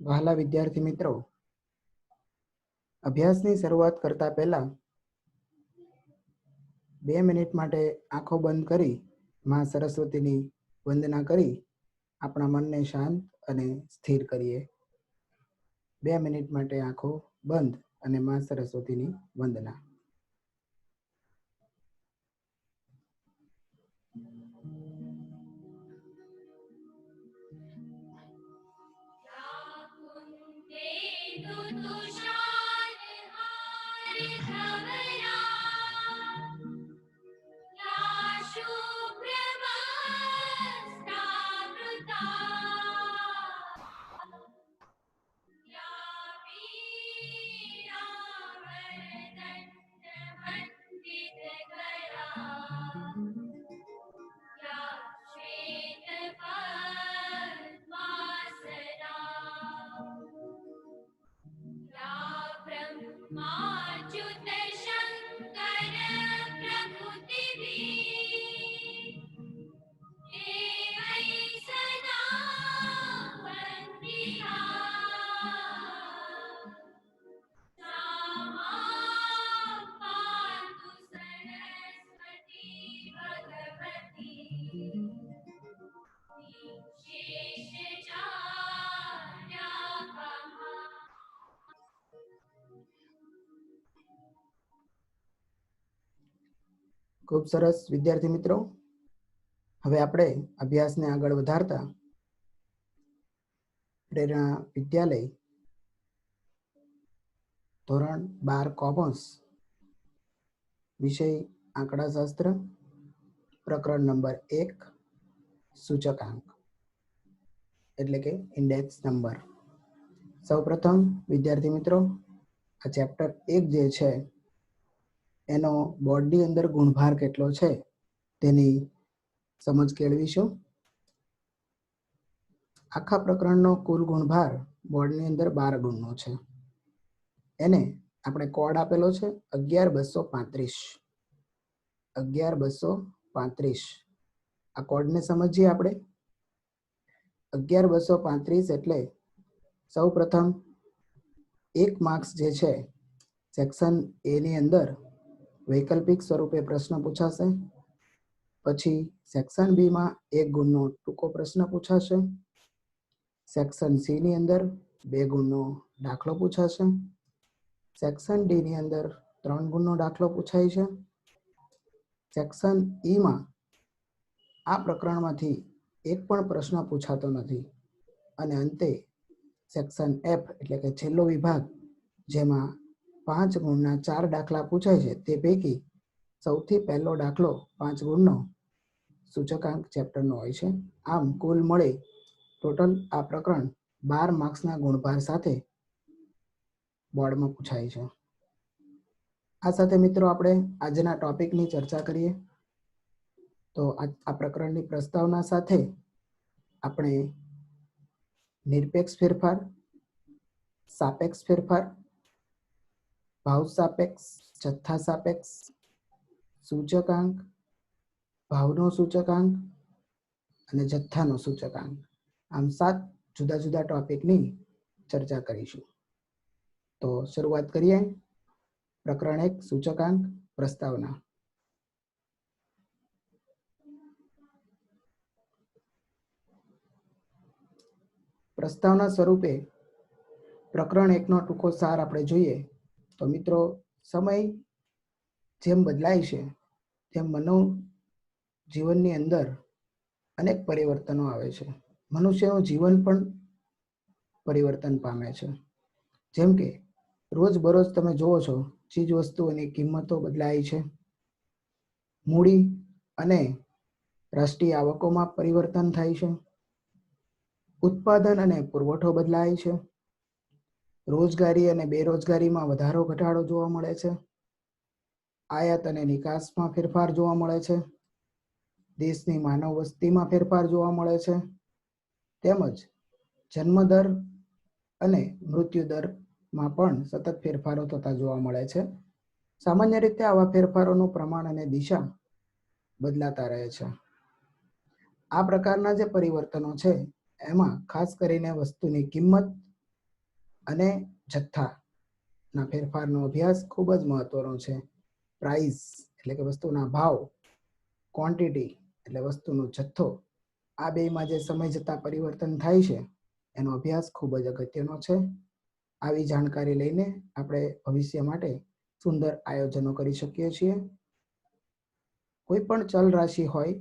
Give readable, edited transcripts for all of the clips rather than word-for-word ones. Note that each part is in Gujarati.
વહાલા વિદ્યાર્થી મિત્રો, અભ્યાસની શરૂઆત કરતા પહેલા 2 મિનિટ માટે આંખો બંધ કરી માં સરસ્વતીની વંદના કરી આપણા મનને શાંત અને સ્થિર કરીએ। 2 મિનિટ માટે આંખો બંધ અને માં સરસ્વતીની વંદના। ખૂબ સરસ વિદ્યાર્થી મિત્રો, હવે આપણે અભ્યાસને આગળ વધારતા પ્રેરણા વિદ્યાલય ધોરણ 12 કોમર્સ વિષય આંકડાશાસ્ત્ર પ્રકરણ નંબર 1 સૂચકાંક એટલે કે ઇન્ડેક્સ નંબર। સૌપ્રથમ વિદ્યાર્થી મિત્રો, આ ચેપ્ટર 1 જે છે એનો બોર્ડની અંદર ગુણભાર કેટલો છે તેની સમજ કેળવીશું। આખા પ્રકરણનો કુલ ગુણભાર બોર્ડની અંદર 12 ગુણનો છે। એને આપણે કોડ આપેલો છે 11235। 11235 આ કોડને સમજીએ આપણે। 11235 એટલે સૌપ્રથમ 1 માર્ક્સ જે છે સેક્શન એ ની અંદર વૈકલ્પિક સ્વરૂપે પ્રશ્ન પૂછાશે, પછી સેક્શન બી માં 1 ગુણનો ટૂંકો પ્રશ્ન પૂછાશે, સેક્શન સી ની અંદર 2 ગુણનો દાખલો પૂછાશે, સેક્શન ડી ની અંદર 3 ગુણનો દાખલો પૂછાય છે, સેક્શન ઈ માં આ પ્રકરણમાંથી એક પણ પ્રશ્ન પૂછાતો નથી, અને અંતે સેક્શન એફ એટલે કે છેલ્લો વિભાગ જેમાં 5 ગુણના 4 દાખલા પૂછાય છે તે પૈકી સૌથી પહેલો દાખલો 5 ગુણનો સૂચકાંક ચેપ્ટરનો હોય છે। આમ કુલ મળે ટોટલ આ પ્રકરણ 12 માર્ક્સના ગુણભાર સાથે બોર્ડમાં પૂછાય છે। આ સાથે મિત્રો આપણે આજના ટોપિકની ચર્ચા કરીએ તો આ પ્રકરણની પ્રસ્તાવના સાથે આપણે નિરપેક્ષ ફેરફાર, સાપેક્ષ ફેરફાર, ભાવ સાપેક્ષ, જથ્થા સાપેક્ષ, સૂચકાંક, ભાવનો સૂચકાંક અને જથ્થાનો સૂચકાંક, આમ 7 જુદા જુદા ટોપિકની ચર્ચા કરીશું। તો શરૂઆત કરીએ। પ્રકરણ 1 સૂચકાંક પ્રસ્તાવના। પ્રસ્તાવના સ્વરૂપે પ્રકરણ 1 નો ટૂંકો સાર આપણે જોઈએ તો મિત્રો, સમય જેમ બદલાય છે તેમ માનવ જીવનની અંદર અનેક પરિવર્તનો આવે છે। મનુષ્યનું જીવન પણ પરિવર્તન પામે છે। જેમ કે રોજબરોજ તમે જુઓ છો ચીજ વસ્તુઓની કિંમતો બદલાય છે, મૂડી અને રાષ્ટ્રીય આવકોમાં પરિવર્તન થાય છે, ઉત્પાદન અને પુરવઠો બદલાય છે, રોજગારી અને બેરોજગારીમાં વધારો ઘટાડો જોવા મળે છે, આયાત અને નિકાસમાં ફેરફાર જોવા મળે છે, દેશની માનવ વસ્તીમાં ફેરફાર જોવા મળે છે, તેમજ જન્મદર અને મૃત્યુ દરમાં પણ સતત ફેરફારો થતા જોવા મળે છે। સામાન્ય રીતે આવા ફેરફારોનું પ્રમાણ અને દિશા બદલાતા રહે છે। આ પ્રકારના જે પરિવર્તનો છે એમાં ખાસ કરીને વસ્તુની કિંમત અને જથ્થાના ફેરફારનો અભ્યાસ ખૂબ જ મહત્વનો છે. પ્રાઇસ એટલે કે વસ્તુના ભાવ, ક્વોન્ટિટી એટલે વસ્તુનો જથ્થો, આ બેમાં જે સમય જતાં પરિવર્તન થાય છે એનો અભ્યાસ ખૂબ જ અગત્યનો છે. આવી જાણકારી લઈને આપણે ભવિષ્ય માટે સુંદર આયોજનો કરી શકીએ છીએ. કોઈ પણ ચલ રાશિ હોય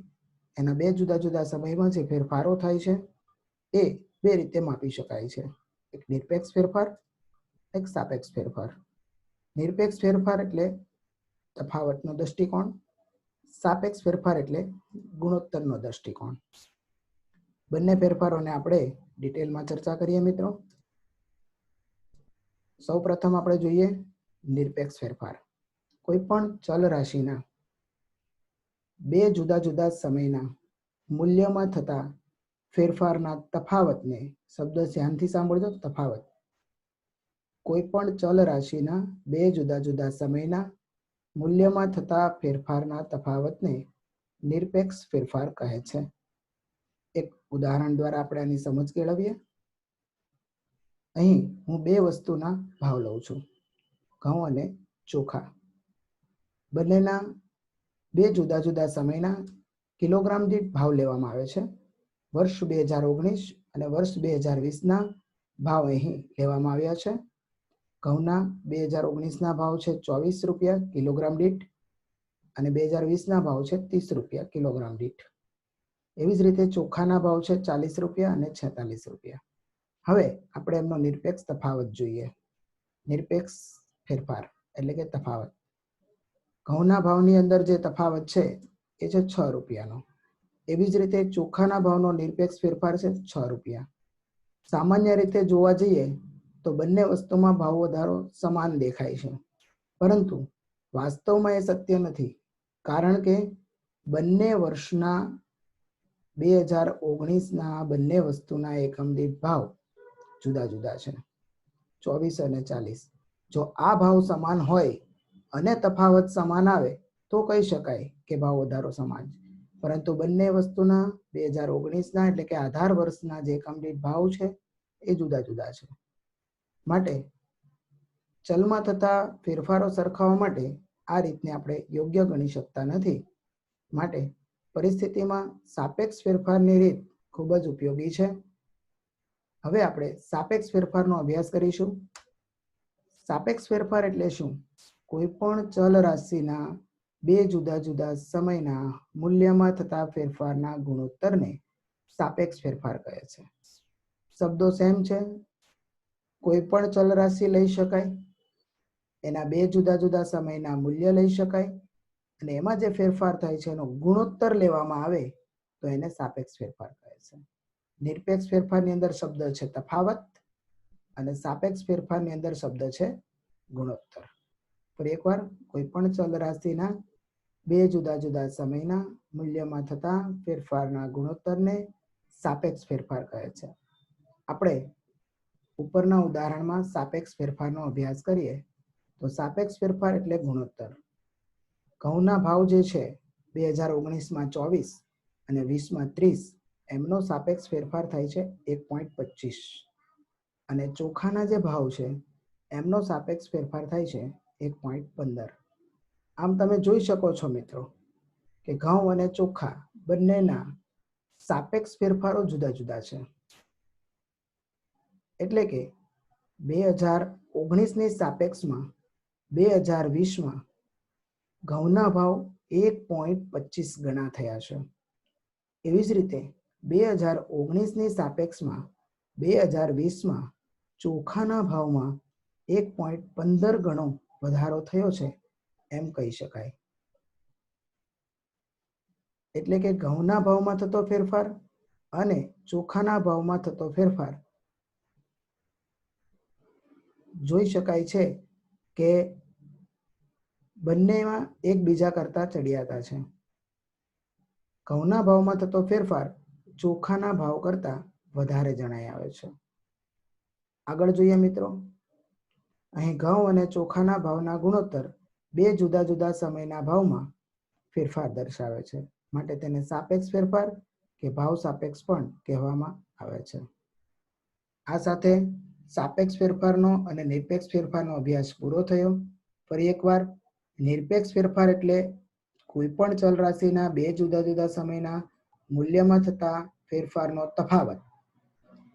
એના બે જુદા જુદા સમયમાં જે ફેરફારો થાય છે એ બે રીતે માપી શકાય છે. એક નિરપેક્ષ ફેરફાર, એક સાપેક્ષ ફેરફાર. નિરપેક્ષ ફેરફાર એટલે તફાવતનો દૃષ્ટિકોણ, સાપેક્ષ ફેરફાર એટલે ગુણોત્તરનો દૃષ્ટિકોણ. બંને ફેરફારોને આપણે ડિટેલમાં ચર્ચા કરીએ મિત્રો. સૌપ્રથમ આપણે જોઈએ નિરપેક્ષ ફેરફાર. કોઈ પણ ચલ રાશિના બે જુદા જુદા સમયના મૂલ્યમાં થતા ફેરફારના તફાવતને, શબ્દ ધ્યાનથી સાંભળજો, તફાવત. કોઈ પણ ચલ રાશિના બે જુદા જુદા સમયના મૂલ્યમાં થતા ફેરફારના તફાવતને નિરપેક્ષ ફેરફાર કહે છે. એક ઉદાહરણ દ્વારા આપણે આની સમજ કેળવીએ. અહીં હું બે વસ્તુના ભાવ લઉં છું, ઘઉં અને ચોખા. બંનેના બે જુદા જુદા સમયના કિલોગ્રામ દીઠ ભાવ લેવામાં આવે છે. વર્ષ 2019 અને વર્ષ 2020ના ભાવ અહીં લેવામાં આવ્યા છે. ઘઉંના 2019ના ભાવ છે 24 રૂપિયા કિલોગ્રામ દીઠ અને 2020ના ભાવ છે 30 રૂપિયા કિલોગ્રામ દીઠ. એવી જ રીતે ચોખાના ભાવ છે 40 રૂપિયા અને 46 રૂપિયા. હવે આપણે એમનો નિરપેક્ષ તફાવત જોઈએ. નિરપેક્ષ ફેરફાર એટલે કે તફાવત. ઘઉંના ભાવની અંદર જે તફાવત છે એ છે 6 રૂપિયાનો. એવી જ રીતે ચોખાના ભાવનો નિરપેક્ષ ફેરફાર છે 6 રૂપિયા. સામાન્ય રીતે જોવા જઈએ તો બંને વસ્તુમાં ભાવ વધારો સમાન દેખાય છે, પરંતુ વાસ્તવમાં એ સત્ય નથી. કારણ કે બંને વર્ષના 2019ના બંને વસ્તુના એકમ દીઠ ભાવ જુદા જુદા છે, 24 અને 40. જો આ ભાવ સમાન હોય અને તફાવત સમાન આવે તો કહી શકાય કે ભાવ વધારો સમાન છે, પરંતુ બંને વસ્તુના 2019ના એટલે કે આધાર વર્ષના જે એકમ દીઠ ભાવ છે એ જુદા જુદા છે. માટે ચલમાં થતા ફેરફારો સરખાવવા માટે આ રીતને આપણે યોગ્ય ગણી શકતા નથી. માટે પરિસ્થિતિમાં સાપેક્ષ ફેરફારની રીત ખૂબ જ ઉપયોગી છે. હવે આપણે સાપેક્ષ ફેરફારનો અભ્યાસ કરીશું. સાપેક્ષ ફેરફાર એટલે શું? કોઈ પણ ચલ રાશિના બે જુદા જુદા સમયના મૂલ્યમાં થતા ફેરફારના ગુણોત્તરને સાપેક્ષ ફેરફાર કહે છે. શબ્દો સેમ છે. કોઈ પણ ચલ રાશિ લઈ શકાય, એના બે જુદા જુદા સમયના મૂલ્ય લઈ શકાય અને એમાં જે ફેરફાર થાય છે એનો ગુણોત્તર લેવામાં આવે તો એને સાપેક્ષ ફેરફાર કહે છે. નિરપેક્ષ ફેરફારની અંદર શબ્દ છે તફાવત અને સાપેક્ષ ફેરફારની અંદર શબ્દ છે ગુણોત્તર. ફરી એકવાર, કોઈ પણ ચલ રાશિના બે જુદા જુદા સમયના મૂલ્યમાં થતા ફેરફારના ગુણોત્તરને સાપેક્ષ ફેરફાર કહે છે. આપણે ઉપરના ઉદાહરણમાં સાપેક્ષ ફેરફારનો અભ્યાસ કરીએ તો સાપેક્ષ ફેરફાર એટલે ગુણોત્તર. ઘઉંના ભાવ જે છે 2019માં 24 અને 20માં 30, એમનો સાપેક્ષ ફેરફાર થાય છે 1.25 અને ચોખાના જે ભાવ છે એમનો સાપેક્ષ ફેરફાર થાય છે 1.15. આમ તમે જોઈ શકો છો મિત્રો કે ઘઉં અને ચોખા બંનેના સાપેક્ષ ફેરફારો જુદા જુદા છે. એટલે કે 2019ની સાપેક્ષમાં 2020માં ઘઉંના ભાવ 1.25 ગણા થયા છે. એવી જ રીતે 2019ની સાપેક્ષમાં 2020માં ચોખાના ભાવમાં 1.15 ગણો વધારો થયો છે એમ કહી શકાય. એટલે કે ઘઉંના ભાવમાં થતો ફેરફાર અને ચોખાના ભાવમાં થતો ફેરફાર જોઈ શકાય છે કે બંનેમાં એકબીજા કરતા ચડિયાતા છે. ઘઉંના ભાવમાં થતો ફેરફાર ચોખાના ભાવ કરતા વધારે જણાય આવે છે. આગળ જોઈએ મિત્રો. અહીં ઘઉં અને ચોખાના ભાવના ગુણોત્તર બે જુદા જુદા સમયના ભાવમાં ફેરફાર દર્શાવે છે, માટે તેને સાપેક્ષ ફેરફાર કે ભાવ સાપેક્ષ પણ કહેવામાં આવે છે. આ સાથે સાપેક્ષ ફેરફારનો અને નિરપેક્ષ ફેરફારનો અભ્યાસ પૂરો થયો. ફરી એકવાર, નિરપેક્ષ ફેરફાર એટલે કોઈ પણ ચલ રાશિના બે જુદા જુદા સમયના મૂલ્યમાં થતા ફેરફારનો તફાવત,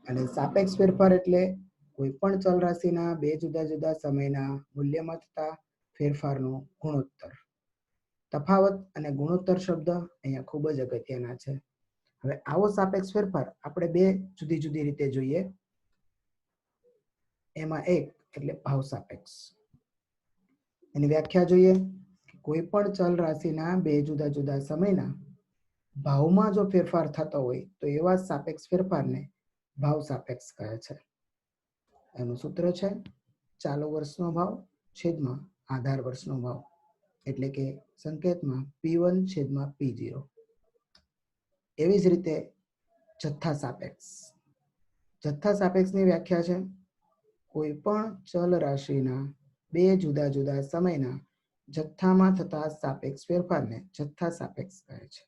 અને સાપેક્ષ ફેરફાર એટલે કોઈ પણ ચલ રાશિના બે જુદા જુદા સમયના મૂલ્યમાં થતા ફેરફારનો ગુણોત્તર. તફાવત અને ગુણોત્તર શબ્દ અહીંયા ખૂબ જ અગત્યના છે. હવે આવો સાપેક્ષ ફેરફાર આપણે બે જુદી જુદી રીતે જોઈએ. એમાં એક એટલે ભાવ સાપેક્ષ. એની વ્યાખ્યા જોઈએ. કોઈ પણ ચલ રાશિના બે જુદા જુદા સમયના ભાવમાં જો ફેરફાર થતો હોય તો એવા સાપેક્ષ ફેરફારને ભાવ સાપેક્ષ કહે છે. એનું સૂત્ર છે ચાલુ વર્ષનો ભાવ છેદમાં આધાર વર્ષનો ભાવ, એટલે કે સંકેતમાં P1 છેદમાં P0. એવી જ રીતે જથ્થા સાપેક્ષ. જથ્થા સાપેક્ષની વ્યાખ્યા છે કોઈ પણ ચલ રાશિના બે જુદા જુદા સમયના જથ્થામાં થતા સાપેક્ષ ફેરફારને જથ્થા સાપેક્ષ કહે છે.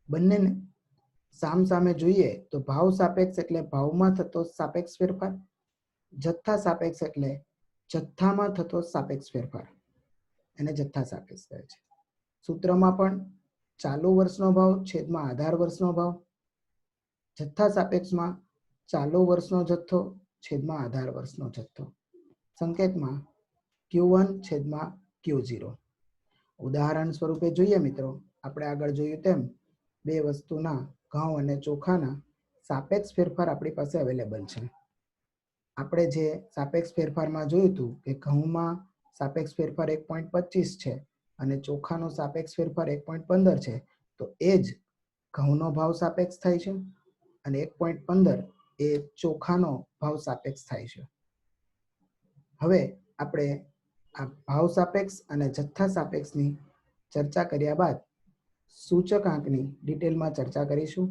બંનેને સામસામે જોઈએ તો ભાવ સાપેક્ષ એટલે ભાવમાં થતો સાપેક્ષ ફેરફાર, જથ્થા સાપેક્ષ એટલે જથ્થામાં થતો સાપેક્ષ ફેરફાર, એને જથ્થા સાપેક્ષ કહે છે. સૂત્રમાં પણ ચાલુ વર્ષનો ભાવ છેદમાં આધાર વર્ષનો ભાવ. જથ્થા સાપેક્ષમાં ચાલુ વર્ષનો જથ્થો છેદમાં આધાર વર્ષનો જથ્થો, સંકેતમાં Q1 છેદમાં Q0. ઉદાહરણ સ્વરૂપે જોઈએ મિત્રો, આપણે આગળ જોયું તેમ બે વસ્તુના ઘઉં અને ચોખાના સાપેક્ષ ફેરફાર આપણી પાસે અવેલેબલ છે. આપણે જે સાપેક્ષ ફેરફારમાં જોયું હતું કે ઘઉંમાં સાપેક્ષ ફેરફાર 1.25 છે અને ચોખાનો સાપેક્ષ ફેરફાર 1.15 છે, તો એ જ ઘઉંનો ભાવ સાપેક્ષ થાય છે અને 1.15 એ ચોખાનો ભાવ સાપેક્ષ થાય છે. હવે આપણે આ ભાવ સાપેક્ષ અને જથ્થા સાપેક્ષની ચર્ચા કર્યા બાદ સૂચકાંકની ડિટેલમાં ચર્ચા કરીશું.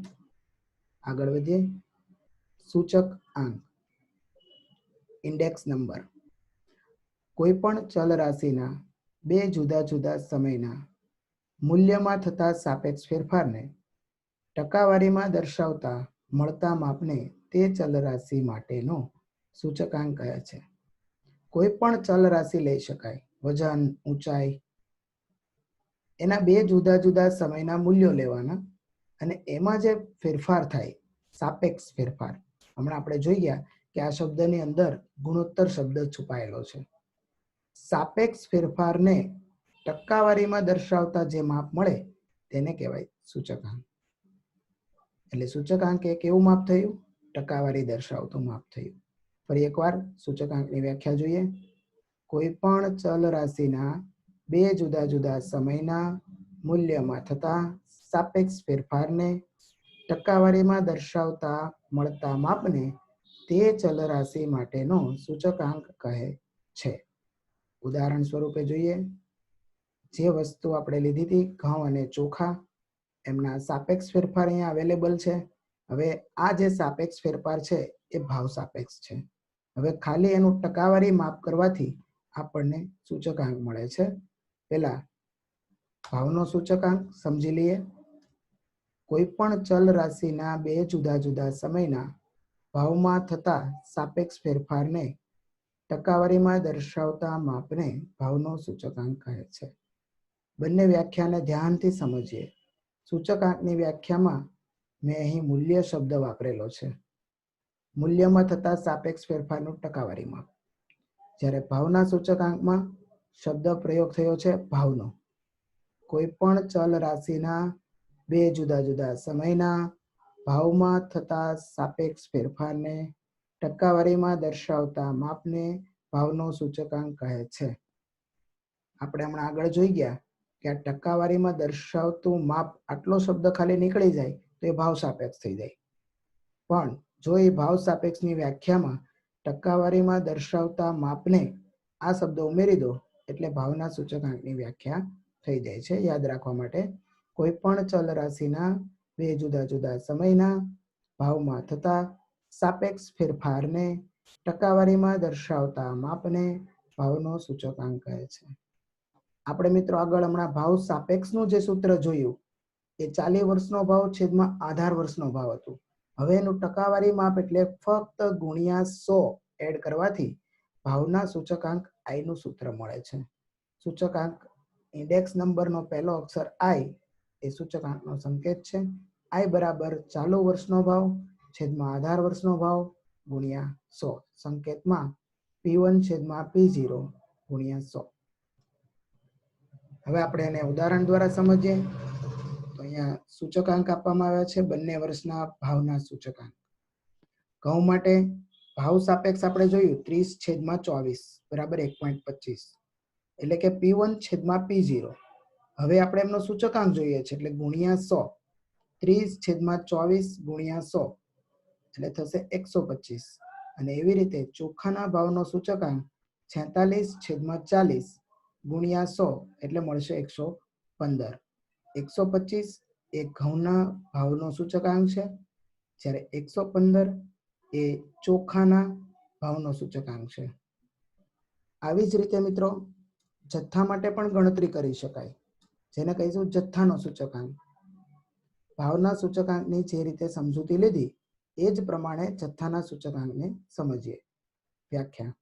આગળ વધીએ. સૂચક આંક, ઇન્ડેક્સ નંબર. કોઈ પણ ચલ રાશિના બે જુદા જુદા સમયના મૂલ્યમાં થતા સાપેક્ષ ફેરફારને ટકાવારીમાં દર્શાવતા મળતા માપને તે ચલ રાશિ માટેનો સૂચકાંક કહે છે. કોઈ પણ ચલ રાશિ લઈ શકાય, વજન, ઊંચાઈ, એના બે જુદા જુદા સમયના મૂલ્યો લેવાના અને એમાં જે ફેરફાર થાય સાપેક્ષ ફેરફાર. હમણાં આપણે જોઈ ગયા કે આ શબ્દની અંદર ગુણોત્તર શબ્દ છુપાયેલો છે. સાપેક્ષ ફેરફારને ટકાવારીમાં દર્શાવતા જે માપ મળે તેને કહેવાય સૂચકાંક. એટલે સૂચકાંક એ કેવું માપ થયું? ટકાવારી દર્શાવતું માપ થયું. ફરી એકવાર સૂચકાંકની વ્યાખ્યા જોઈએ. કોઈ પણ ચલ રાશિના બે જુદા જુદા સમયના મૂલ્યમાં થતા સાપેક્ષ ફેરફારને ટકાવારીમાં દર્શાવતા મળતા માપને તે ચલ રાશિ માટેનો સૂચકાંક કહે છે. ઉદાહરણ સ્વરૂપે જોઈએ. જે વસ્તુ આપણે લીધી હતી ઘઉં અને ચોખા, એમના સાપેક્ષ ફેરફાર અહીંયા અવેલેબલ છે. હવે આ જે સાપેક્ષ ફેરફાર છે એ ભાવ સાપેક્ષ છે. હવે ખાલી એનું ટકાવારી માપ કરવાથી આપણને સૂચકાંક મળે છે. પહેલા ભાવનો સૂચકાંક સમજી લઈએ. કોઈ પણ ચલ રાશિના બે જુદા જુદા સમયના ભાવમાં થતા સાપેક્ષ ફેરફારને ટકાવારીમાં દર્શાવતા માપને ભાવનો સૂચકાંક કહે છે. બંને વ્યાખ્યાને ધ્યાનથી સમજીએ. સૂચકાંકની વ્યાખ્યામાં મેં અહીં મૂલ્ય શબ્દ વાપરેલો છે. મૂલ્યમાં થતા સાપેક્ષ ફેરફારનું ટકાવારી માપ. જ્યારે ભાવના સૂચકાંકમાં શબ્દ પ્રયોગ થયો છે ભાવનો. કોઈ પણ ચલ રાશિના બે જુદા જુદા સમયના ભાવમાં થતા સાપેક્ષ ફેરફારને ટકાવારીમાં દર્શાવતા માપને ભાવનો સૂચકાંક કહે છે. આપણે હમણાં આગળ જોઈ ગયા કે આ ટકાવારીમાં દર્શાવતું માપ આટલો શબ્દ ખાલી નીકળી જાય તો એ ભાવ સાપેક્ષ થઈ જાય. પણ જો એ ભાવ સાપેક્ષની વ્યાખ્યામાં ટકાવારીમાં દર્શાવતા માપને આ શબ્દ ઉમેરી દો એટલે ભાવના સૂચકાંકની વ્યાખ્યા થઈ જાય છે. યાદ રાખવા માટે, કોઈ પણ ચલ રાશિના બે જુદા જુદા સમયના ભાવમાં થતા સાપેક્ષ ફેરફારને ટકાવારીમાં દર્શાવતા માપને ભાવનો સૂચકાંક કહે છે. આપણે મિત્રો આગળ હમણાં ભાવ સાપેક્ષનું જે સૂત્ર જોયું એ ચાલી વર્ષનો ભાવ છેદમાં આધાર વર્ષનો ભાવ હતું. હવે એનું ટકાવારી માપ એટલે ફક્ત ગુણ્યા 100 એડ કરવાથી ભાવના સૂચકાંક I નું સૂત્ર મળે છે. સૂચકાંક ઇન્ડેક્સ નંબરનો પહેલો અક્ષર I એ સૂચકાંકનો સંકેત છે. I બરાબર ચાલુ વર્ષનો ભાવ છેદમાં આધાર વર્ષનો ભાવ ગુણ્યા 100. સંકેતમાં P1 છેદમાં P0 ગુણ્યા 100. હવે આપણે એને ઉદાહરણ દ્વારા સમજીએ. તો અહીંયા સૂચકાંક આપવામાં આવ્યા છે, બંને વર્ષના ભાવના સૂચકાંક. ઘઉં માટે ભાવ સાપેક્ષ આપણે જોયું 30/24 બરાબર 1.25, એટલે કે P1 છેદમાં P0. હવે આપણે એમનો સૂચકાંક જોઈએ છે એટલે ગુણ્યા 100. 30/24 ગુણ્યા 100 એટલે થશે 125. અને એવી રીતે ચોખાના ભાવનો સૂચકાંક 46/40 ગુણ્યા 100 એટલે મળશે 115. 125 એ ઘઉંના ભાવનો સૂચકાંક છે, જ્યારે 115 એ ચોખાના ભાવનો સૂચકાંક છે. આવી જ રીતે મિત્રો જથ્થા માટે પણ ગણતરી કરી શકાય, જેને કહીશું જથ્થાનો સૂચકાંક. ભાવના સૂચકાંકની જે રીતે સમજૂતી લીધી એ જ પ્રમાણે જથ્થાના સૂચકાંકને સમજીએ. વ્યાખ્યા: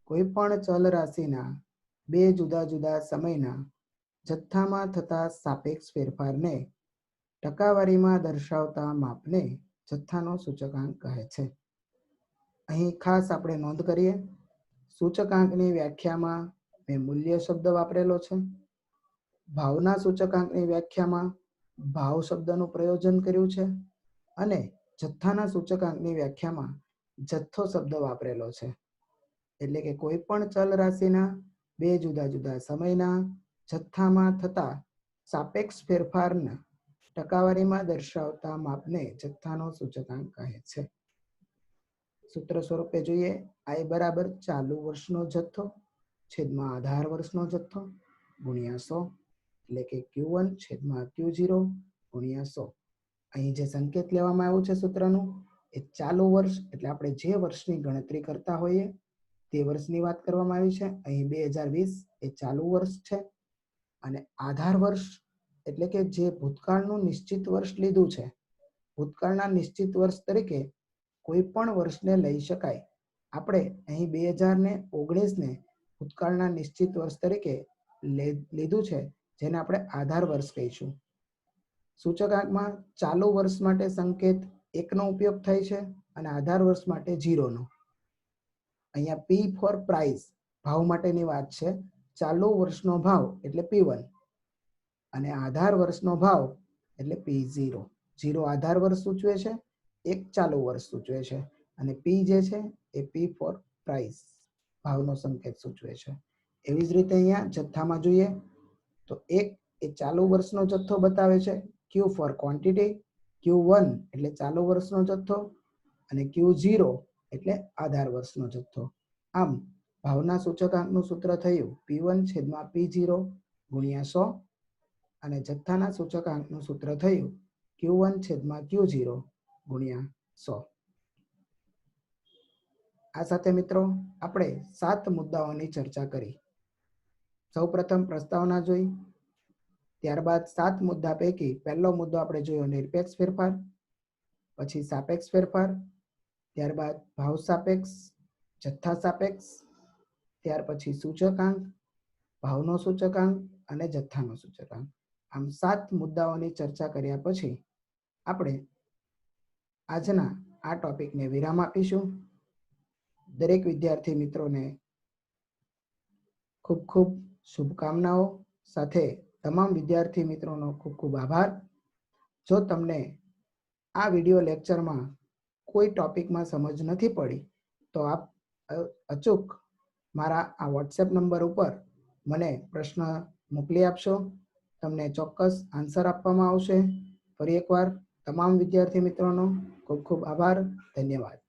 કોઈ પણ ચલ રાશિના બે જુદા જુદા સમયના જથ્થામાં થતા સાપેક્ષ ફેરફારને ટકાવારીમાં દર્શાવતા માપને જથ્થાનો સૂચકાંક કહે છે. અહીં ખાસ આપણે નોંધ કરીએ, સૂચકાંકની વ્યાખ્યામાં મેં મૂલ્ય શબ્દ વાપરેલો છે. ભાવના સૂચકાંકની વ્યાખ્યામાં ભાવ શબ્દનું પ્રયોજન કર્યું છે અને જથ્થાના સૂચકાંકની વ્યાખ્યામાં જથ્થો શબ્દ વાપરેલો છે. એટલે કે કોઈ પણ ચલ રાશિના બે જુદા જુદા સમયના જથ્થામાં થતા સાપેક્ષ ફેરફારના ટકાવારીમાં દર્શાવતા માપને જથ્થાનો સૂચકાંક કહે છે. સૂત્ર સ્વરૂપે જોઈએ, I બરાબર ચાલુ વર્ષનો જથ્થો છેદમાં આધાર વર્ષનો જથ્થો ગુણ્યા 100, એટલે કે Q1 છેદમાં Q0 ગુણ્યા 100. અહીં જે સંકેત લેવામાં આવ્યું છે સૂત્રનું એ ચાલુ વર્ષ, એટલે આપણે જે વર્ષની ગણતરી કરતા હોઈએ તે વર્ષની વાત કરવામાં આવી છે. અહીં 2020 એ ચાલુ વર્ષ છે અને આધાર વર્ષ એટલે કે જે ભૂતકાળનું નિશ્ચિત વર્ષ લીધું છે, ભૂતકાળના નિશ્ચિત વર્ષ તરીકે કોઈ પણ વર્ષને લઈ શકાય. આપણે અહીં 2019ને ભૂતકાળના નિશ્ચિત વર્ષ તરીકે લીધું છે, જેને આપણે આધાર વર્ષ કહીશું. સૂચકાંકમાં ચાલુ વર્ષ માટે સંકેત 1 નો ઉપયોગ થાય છે અને આધાર વર્ષ માટે 0 નો. અહીંયા P ફોર પ્રાઇસ ભાવ માટેની વાત છે. ચાલુ વર્ષનો ભાવ એટલે P1 અને આધાર વર્ષનો ભાવ એટલે P0. 0 આધાર વર્ષ સૂચવે છે, 1 ચાલુ વર્ષ સૂચવે છે અને P જે છે એ P ફોર પ્રાઇસ ભાવનો સંકેત સૂચવે છે. એવી જ રીતે અહીંયા જથ્થામાં જોઈએ તો 1 એ ચાલુ વર્ષનો જથ્થો બતાવે છે, Q ફોર ક્વોન્ટિટી, Q1 એટલે ચાલુ વર્ષનો જથ્થો અને Q0 એટલે આધાર વર્ષનો જથ્થો. આમ ભાવના સૂચકાંકનું સૂત્ર થયું P1 છેદમાં P0 ગુણ્યા 100 અને જથ્થાના સૂચકાંકનું સૂત્ર થયું Q1 છેદમાં Q0 ગુણ્યા 100. આ સાથે મિત્રો આપણે 7 મુદ્દાઓની ચર્ચા કરી. સૌપ્રથમ પ્રસ્તાવના જોઈ, ત્યારબાદ 7 મુદ્દા પૈકી પહેલો મુદ્દો આપણે જોયો નિરપેક્ષ ફેરફાર, પછી સાપેક્ષ ફેરફાર, ત્યારબાદ ભાવ સાપેક્ષ, જથ્થા સાપેક્ષ, ત્યાર પછી સૂચકાંક, ભાવનો સૂચકાંક અને જથ્થાનો સૂચકાંક. આમ 7 મુદ્દાઓની ચર્ચા કર્યા પછી આપણે આજના આ ટોપિકને વિરામ આપીશું. દરેક વિદ્યાર્થી મિત્રોને ખૂબ ખૂબ શુભકામનાઓ સાથે તમામ વિદ્યાર્થી મિત્રોનો ખૂબ ખૂબ આભાર. જો તમને આ વિડિયો લેક્ચરમાં કોઈ ટોપિકમાં સમજ નથી પડી તો આપ અચૂક મારા આ વોટ્સએપ નંબર ઉપર મને પ્રશ્ન મોકલી આપશો. તમને ચોક્કસ આન્સર આપવામાં આવશે. ફરી એકવાર તમામ વિદ્યાર્થી મિત્રોનો ખૂબ ખૂબ આભાર. ધન્યવાદ.